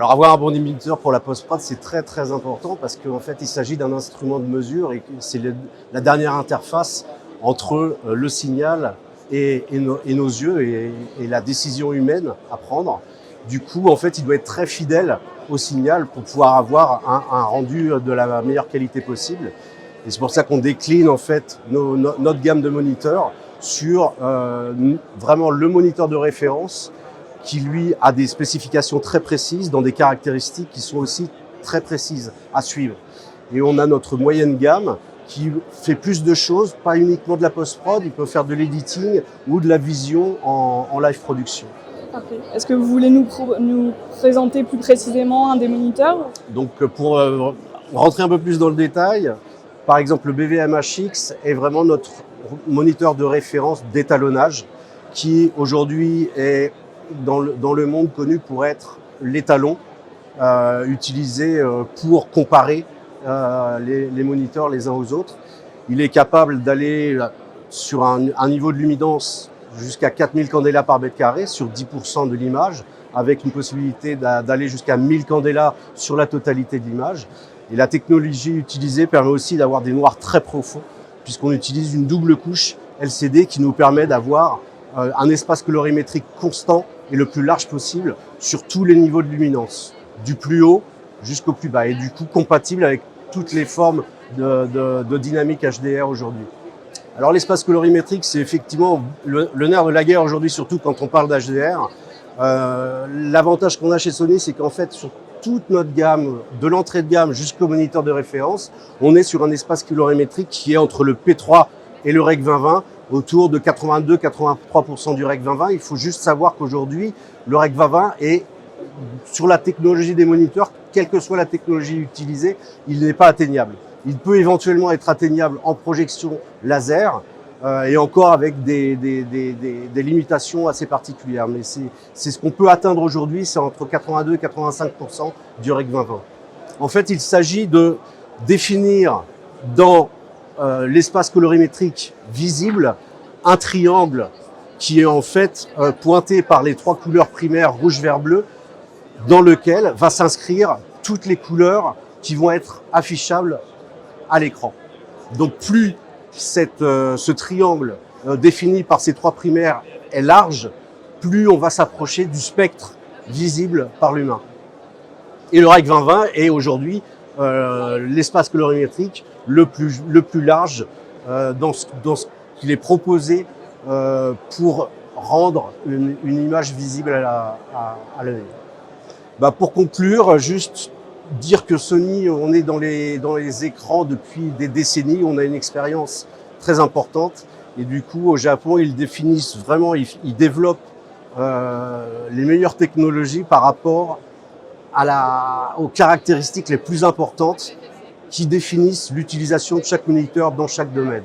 Alors avoir un bon moniteur pour la post-prod, c'est très très important parce qu'en fait il s'agit d'un instrument de mesure et c'est la dernière interface entre le signal et nos yeux et la décision humaine à prendre. Du coup, en fait, il doit être très fidèle au signal pour pouvoir avoir un rendu de la meilleure qualité possible. Et c'est pour ça qu'on décline en fait notre gamme de moniteurs sur vraiment le moniteur de référence qui lui a des spécifications très précises dans des caractéristiques qui sont aussi très précises à suivre. Et on a notre moyenne gamme qui fait plus de choses, pas uniquement de la post-prod, il peut faire de l'editing ou de la vision en live production. Parfait. Est-ce que vous voulez nous présenter plus précisément un des moniteurs? Donc pour rentrer un peu plus dans le détail, par exemple le BVMHX est vraiment notre moniteur de référence d'étalonnage qui aujourd'hui est dans le monde connu pour être l'étalon utilisé pour comparer les moniteurs les uns aux autres. Il est capable d'aller sur un niveau de luminance jusqu'à 4000 candélas par mètre carré sur 10% de l'image, avec une possibilité d'aller jusqu'à 1000 candélas sur la totalité de l'image. Et la technologie utilisée permet aussi d'avoir des noirs très profonds, puisqu'on utilise une double couche LCD qui nous permet d'avoir un espace colorimétrique constant et le plus large possible sur tous les niveaux de luminance, du plus haut jusqu'au plus bas, et du coup compatible avec toutes les formes de dynamique HDR aujourd'hui. Alors l'espace colorimétrique, c'est effectivement le nerf de la guerre aujourd'hui, surtout quand on parle d'HDR. L'avantage qu'on a chez Sony, c'est qu'en fait, sur toute notre gamme, de l'entrée de gamme jusqu'au moniteur de référence, on est sur un espace colorimétrique qui est entre le P3 et le Rec 2020, autour de 82-83% du Rec 2020. Il faut juste savoir qu'aujourd'hui, le Rec 2020 est sur la technologie des moniteurs, quelle que soit la technologie utilisée, il n'est pas atteignable. Il peut éventuellement être atteignable en projection laser et encore avec des limitations assez particulières. Mais c'est ce qu'on peut atteindre aujourd'hui, c'est entre 82 et 85% du Rec 2020. En fait, il s'agit de définir dans l'espace colorimétrique visible un triangle qui est en fait pointé par les trois couleurs primaires rouge, vert, bleu, dans lequel va s'inscrire toutes les couleurs qui vont être affichables à l'écran. Donc plus ce triangle défini par ces trois primaires est large, plus on va s'approcher du spectre visible par l'humain. Et le Rec 2020 est aujourd'hui l'espace colorimétrique le plus large dans ce qu'il est proposé pour rendre une image visible à l'œil. Pour conclure, juste dire que Sony, on est dans les écrans depuis des décennies, on a une expérience très importante et du coup au Japon ils définissent vraiment, ils développent les meilleures technologies par rapport aux caractéristiques les plus importantes qui définissent l'utilisation de chaque moniteur dans chaque domaine.